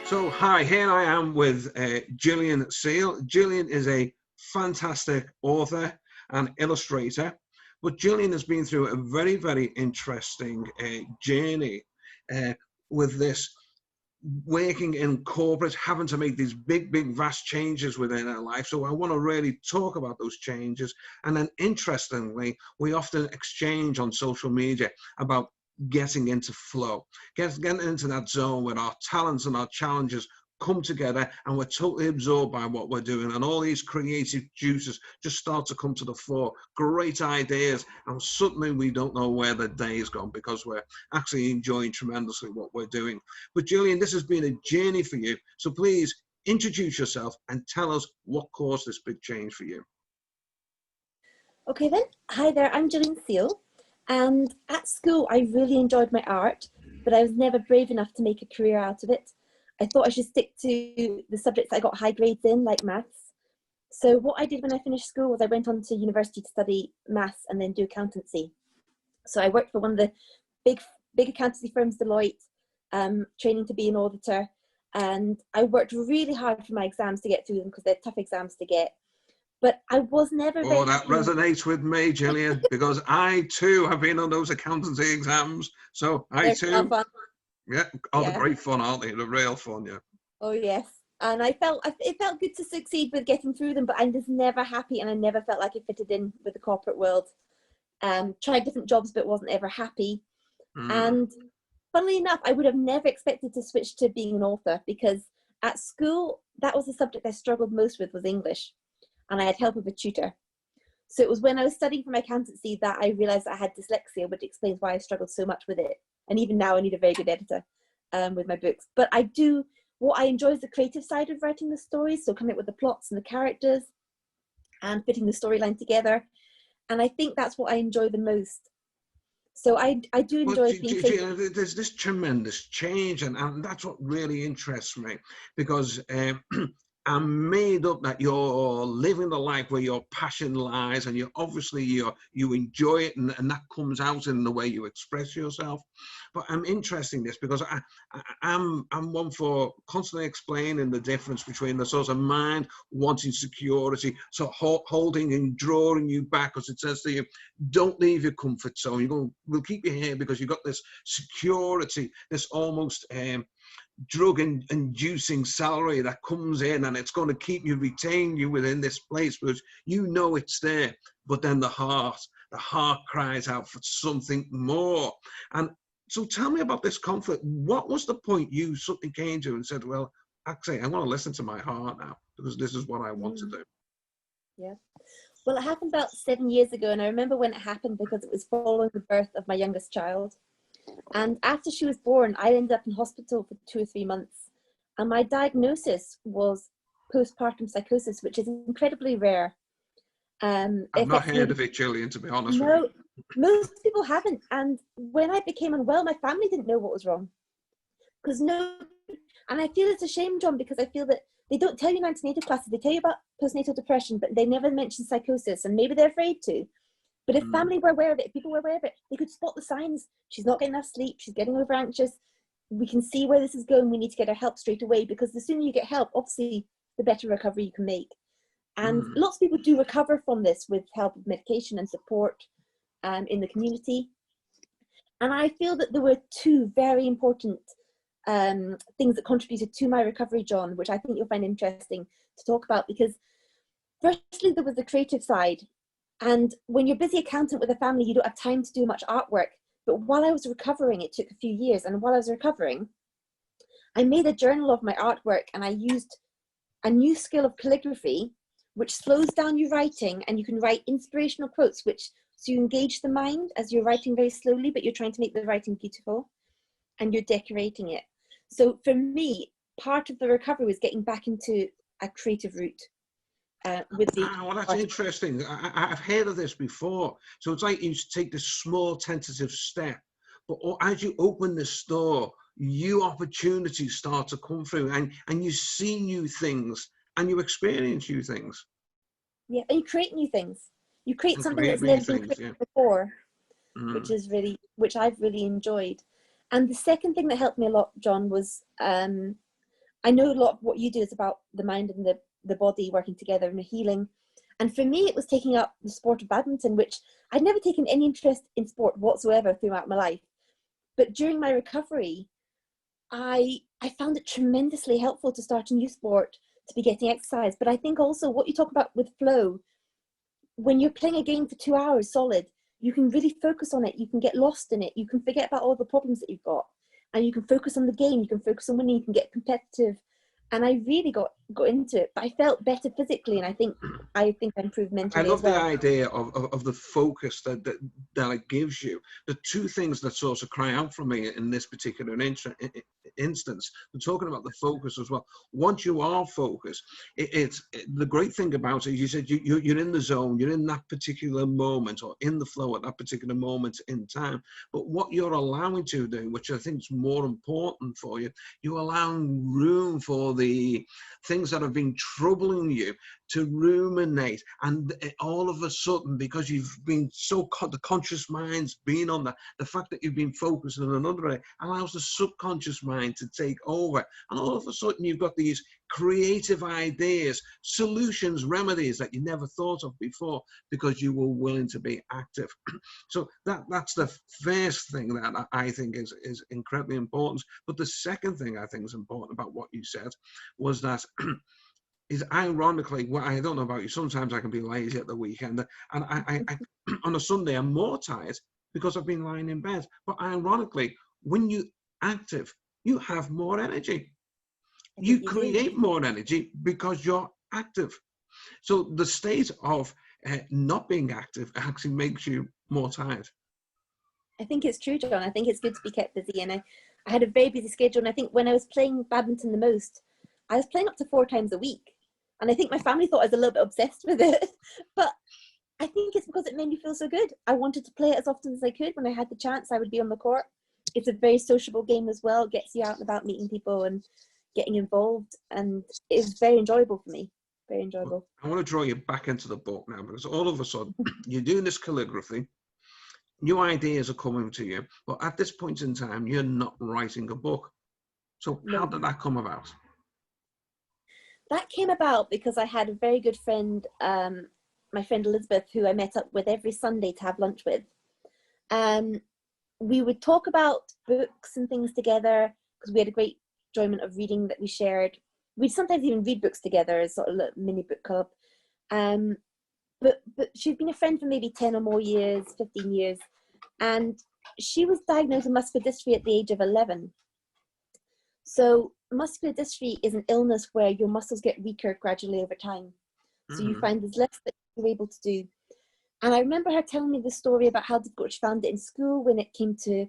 So, hi, here I am with Gillian Seale. Gillian is a fantastic author and illustrator, but Gillian has been through a very, very interesting journey uh, with this working in corporate, having to make these big, big, vast changes within her life. So I want to really talk about those changes. And then interestingly, we often exchange on social media about getting into flow, getting into that zone where our talents and our challenges come together and we're totally absorbed by what we're doing, and all these creative juices just start to come to the fore, great ideas, and suddenly we don't know where the day is gone because we're actually enjoying tremendously what we're doing. But Gillian, this has been a journey for you, so please introduce yourself and tell us what caused this big change for you. Okay then, hi there, I'm Gillian Seale, and at school I really enjoyed my art, but I was never brave enough to make a career out of it. I thought I should stick to the subjects I got high grades in, like maths. So what I did when I finished school was I went on to university to study maths and then do accountancy. So I worked for one of the big accountancy firms, Deloitte, training to be an auditor, and I worked really hard for my exams to get through them because they're tough exams to get. But I was never very... Oh, that resonates with me, Gillian, because I too have been on those accountancy exams. So I too... Fun. Yeah, they're great fun, aren't they? They're real fun, yeah. Oh yes, and it felt good to succeed with getting through them, but I was never happy, and I never felt like I fitted in with the corporate world. Tried different jobs, but wasn't ever happy. And funnily enough, I would have never expected to switch to being an author, because at school that was the subject I struggled most with, was English, and I had help of a tutor. So it was when I was studying for my accountancy that I realised I had dyslexia, which explains why I struggled so much with it. And even now I need a very good editor with my books. But what I enjoy is the creative side of writing the stories, so coming up with the plots and the characters and putting the storyline together. And I think that's what I enjoy the most. So I do enjoy being creative. There's this tremendous change, and that's what really interests me, because I'm made up that you're living the life where your passion lies, and you enjoy it, and that comes out in the way you express yourself. But I'm interested in this because I'm one for constantly explaining the difference between the sort of mind wanting security, so holding and drawing you back, because it says to you, don't leave your comfort zone. We'll keep you here because you've got this security, this almost drug-inducing salary that comes in, and it's going to retain you within this place because you know it's there. But then the heart cries out for something more. And so tell me about this conflict. What was the point you suddenly came to and said, well, actually, I want to listen to my heart now because this is what I want to do? Yeah. Well, it happened about 7 years ago, and I remember when it happened because it was following the birth of my youngest child. And after she was born, I ended up in hospital for 2 or 3 months. And my diagnosis was postpartum psychosis, which is incredibly rare. I've not heard of it, Gillian, to be honest with you. Most people haven't. And when I became unwell, my family didn't know what was wrong. And I feel it's a shame, John, because I feel that they don't tell you in antenatal classes. They tell you about postnatal depression, but they never mention psychosis, and maybe they're afraid to. But if family were aware of it, if people were aware of it, they could spot the signs. She's not getting enough sleep. She's getting over anxious. We can see where this is going. We need to get her help straight away, because the sooner you get help, obviously, the better recovery you can make. And lots of people do recover from this with help of medication and support in the community. And I feel that there were two very important things that contributed to my recovery, John, which I think you'll find interesting to talk about, because firstly, there was the creative side. And when you're a busy accountant with a family, you don't have time to do much artwork. But while I was recovering, it took a few years. And while I was recovering, I made a journal of my artwork, and I used a new skill of calligraphy, which slows down your writing, and you can write inspirational quotes, so you engage the mind as you're writing very slowly, but you're trying to make the writing beautiful, and you're decorating it. So for me, part of the recovery was getting back into a creative route. Well, that's interesting. I've heard of this before. So it's like you take this small tentative step, but as you open this door, new opportunities start to come through, and you see new things, and you experience new things. Yeah, and you create new things. You create something that's never been created before, which I've really enjoyed. And the second thing that helped me a lot, John, was I know a lot of what you do is about the mind and the body working together and healing. And for me, it was taking up the sport of badminton, which I'd never taken any interest in sport whatsoever throughout my life. But during my recovery, I found it tremendously helpful to start a new sport, to be getting exercise. But I think also what you talk about with flow, when you're playing a game for 2 hours solid, you can really focus on it. You can get lost in it. You can forget about all the problems that you've got, and you can focus on the game. You can focus on winning. You can get competitive. And I really got into it, but I felt better physically, and I think I improved I mentally love as well. the idea of the focus that it gives you. The two things that sort of cry out for me in this particular instance, we're talking about the focus as well. Once you are focused, the great thing about it is, you said you're in the zone, you're in that particular moment, or in the flow at that particular moment in time. But what you're allowing to do, which I think is more important for you, you're allowing room for the things that have been troubling you to ruminate, and all of a sudden, because you've been the conscious mind's been on that, the fact that you've been focused on another area allows the subconscious mind to take over, and all of a sudden you've got these creative ideas, solutions, remedies that you never thought of before, because you were willing to be active. So that's the first thing that I think is incredibly important. But the second thing I think is important about what you said was that is, ironically, well, I don't know about you, sometimes I can be lazy at the weekend, and I on a Sunday I'm more tired because I've been lying in bed. But ironically, when you're active, you have more energy. You create more energy because you're active. So the state of not being active actually makes you more tired. I think it's true, John. I think it's good to be kept busy, and I had a very busy schedule. And I think when I was playing badminton the most, I was playing up to 4 times a week. And I think my family thought I was a little bit obsessed with it. But I think it's because it made me feel so good. I wanted to play it as often as I could. When I had the chance, I would be on the court. It's a very sociable game as well. It gets you out and about meeting people and getting involved. And it was very enjoyable for me. Very enjoyable. I want to draw you back into the book now, because all of a sudden you're doing this calligraphy. New ideas are coming to you. But at this point in time, you're not writing a book. So how did that come about? That came about because I had a very good friend, my friend Elizabeth, who I met up with every Sunday to have lunch with. We would talk about books and things together, because we had a great enjoyment of reading that we shared. We'd sometimes even read books together as sort of a mini book club. But she'd been a friend for maybe 10 or more years, 15 years. And she was diagnosed with muscular dystrophy at the age of 11. So muscular dystrophy is an illness where your muscles get weaker gradually over time. So you find there's less that you're able to do. And I remember her telling me the story about how difficult she found it in school when it came to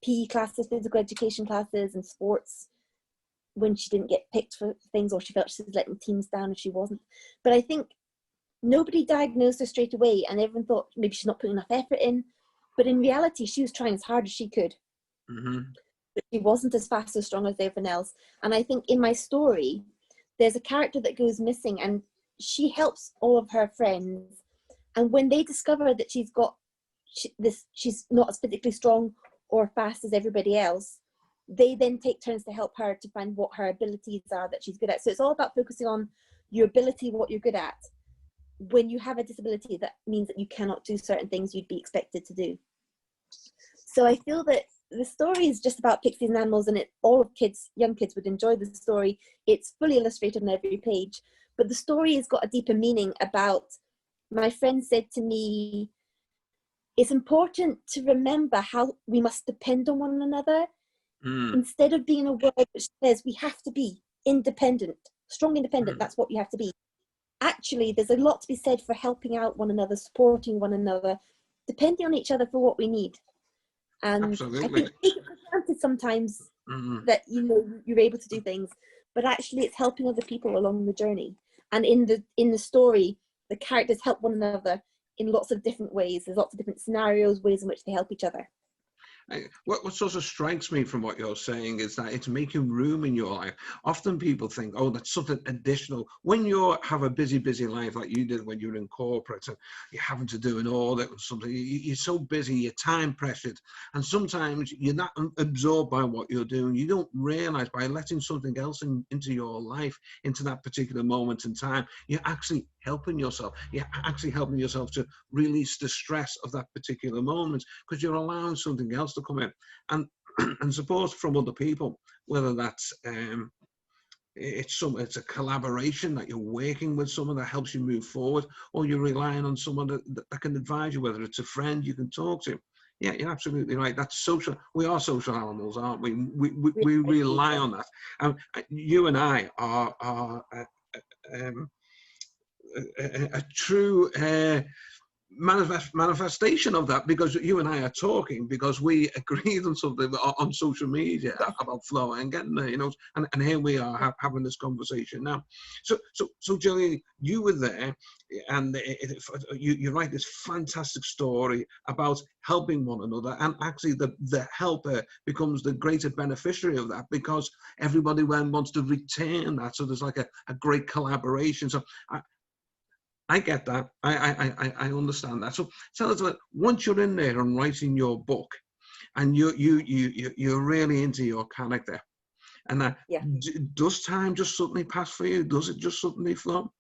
PE classes, physical education classes, and sports, when she didn't get picked for things, or she felt she was letting teams down if she wasn't. But I think nobody diagnosed her straight away, and everyone thought maybe she's not putting enough effort in. But in reality, she was trying as hard as she could. But she wasn't as fast or strong as everyone else. And I think in my story, there's a character that goes missing, and she helps all of her friends. And when they discover that she's not as physically strong or fast as everybody else, they then take turns to help her to find what her abilities are that she's good at. So it's all about focusing on your ability, what you're good at. When you have a disability, that means that you cannot do certain things you'd be expected to do. So I feel that the story is just about pixies and animals, and all of young kids would enjoy the story. It's fully illustrated on every page, but the story has got a deeper meaning about, my friend said to me, it's important to remember how we must depend on one another. Instead of being a world which says we have to be independent, strong independent, that's what you have to be. Actually, there's a lot to be said for helping out one another, supporting one another, depending on each other for what we need. And absolutely. I think we take it for granted sometimes that you're able to do things, but actually it's helping other people along the journey. And in the story, the characters help one another in lots of different ways. There's lots of different scenarios, ways in which they help each other. What sort of strikes me from what you're saying is that it's making room in your life. Often people think, oh, that's something additional. When you have a busy, busy life like you did when you were in corporate and you're having to do an audit or something, you're so busy, you're time pressured. And sometimes you're not absorbed by what you're doing. You don't realize by letting something else into your life, into that particular moment in time, you're actually helping yourself. You're actually helping yourself to release the stress of that particular moment because you're allowing something else to come in and and support from other people, whether that's it's a collaboration that you're working with someone that helps you move forward, or you're relying on someone that can advise you, whether it's a friend you can talk to. Yeah, you're absolutely right. That's social. We are social animals, aren't we? We rely on that. You and I are a true manifestation of that, because you and I are talking because we agreed on something on social media about flow and getting there, and here we are having this conversation now. So Gillian, you were there, and you write this fantastic story about helping one another, and actually the helper becomes the greater beneficiary of that, because everybody then wants to return that. So there's like a great collaboration. So I get that. I understand that. So tell us, once you're in there and writing your book, and you're really into your character, and does time just suddenly pass for you? Does it just suddenly flow?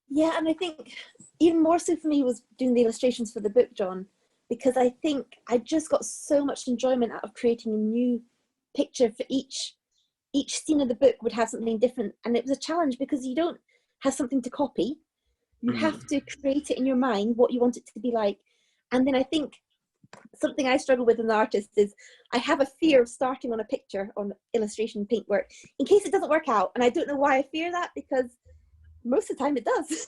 Yeah, and I think even more so for me was doing the illustrations for the book, John, because I think I just got so much enjoyment out of creating a new picture for each scene of the book would have something different, and it was a challenge because you don't have something to copy. You have to create it in your mind, what you want it to be like. And then I think something I struggle with as an artist is I have a fear of starting on a picture, on illustration paintwork, in case it doesn't work out. And I don't know why I fear that, because most of the time it does.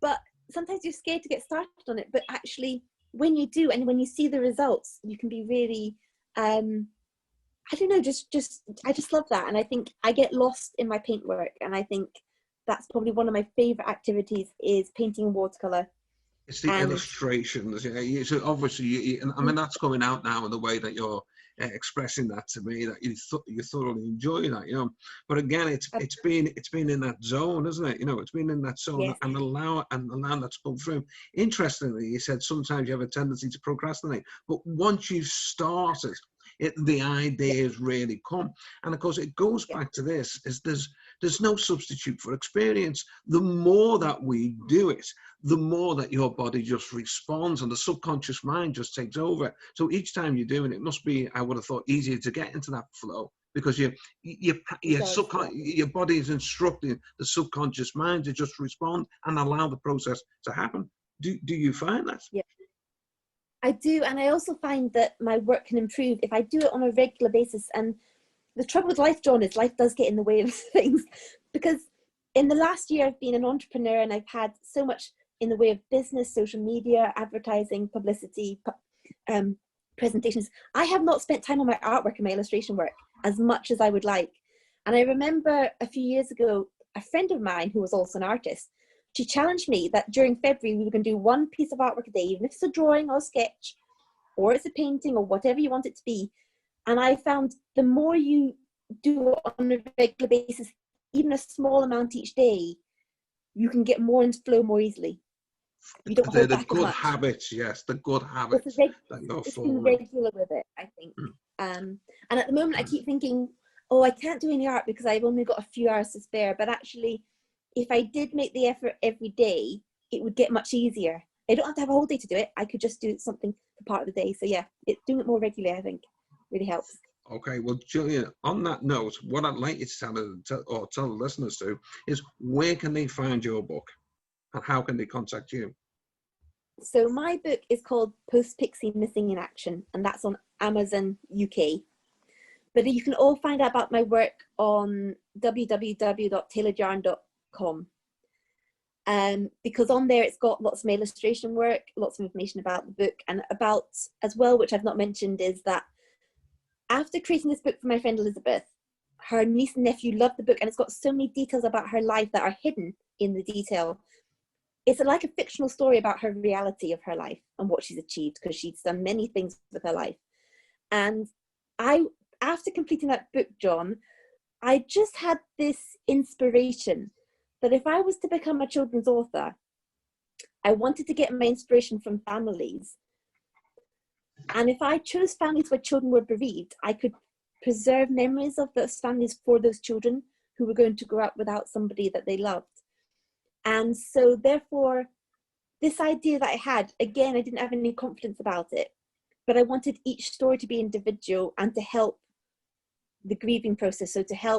But sometimes you're scared to get started on it. But actually, when you do, and when you see the results, you can be really, I don't know, I just love that. And I think I get lost in my paintwork. And I think that's probably one of my favorite activities, is painting in watercolor. It's the illustrations. Yeah. So obviously, I mean, that's coming out now in the way that you're expressing that to me, that you thoroughly enjoy that, But again, it's been in that zone, isn't it? It's been in that zone. Yes. and allow that to come through. Interestingly, you said sometimes you have a tendency to procrastinate, but once you've started, the ideas really come. And of course, it goes back to this: is there's no substitute for experience. The more that we do it, the more that your body just responds, and the subconscious mind just takes over. So each time you're doing it, it must be, I would have thought, easier to get into that flow, because your body is instructing the subconscious mind to just respond and allow the process to happen. Do you find that? Yeah. I do, and I also find that my work can improve if I do it on a regular basis. And the trouble with life, John, is life does get in the way of things, because in the last year I've been an entrepreneur, and I've had so much in the way of business, social media, advertising, publicity, presentations. I have not spent time on my artwork and my illustration work as much as I would like. And I remember a few years ago, a friend of mine who was also an artist, she challenged me that during February we were going to do one piece of artwork a day, even if it's a drawing or a sketch, or it's a painting, or whatever you want it to be. And I found the more you do it on a regular basis, even a small amount each day, you can get more into flow more easily. You don't hold back as much. The good habits, yes, the good habits that you're forming. Regular with it, I think. And at the moment, I keep thinking, oh, I can't do any art because I've only got a few hours to spare. But actually, if I did make the effort every day, it would get much easier. I don't have to have a whole day to do it. I could just do something for part of the day. So yeah, doing it more regularly, I think, really helps. Okay, well, Gillian, on that note, what I'd like you to tell the listeners to is, where can they find your book, and how can they contact you? So my book is called Post Pixie Missing in Action, and that's on Amazon UK. But you can all find out about my work on www.tailoredyarn.com. Because on there it's got lots of my illustration work, lots of information about the book, and about, as well, which I've not mentioned, is that after creating this book for my friend Elizabeth, her niece and nephew loved the book, and it's got so many details about her life that are hidden in the detail. It's like a fictional story about her reality of her life and what she's achieved, because she's done many things with her life. And after completing that book, John, I just had this inspiration that if I was to become a children's author, I wanted to get my inspiration from families. And if I chose families where children were bereaved, I could preserve memories of those families for those children who were going to grow up without somebody that they loved. And so therefore, this idea that I had, again, I didn't have any confidence about it, but I wanted each story to be individual and to help the grieving process. So to help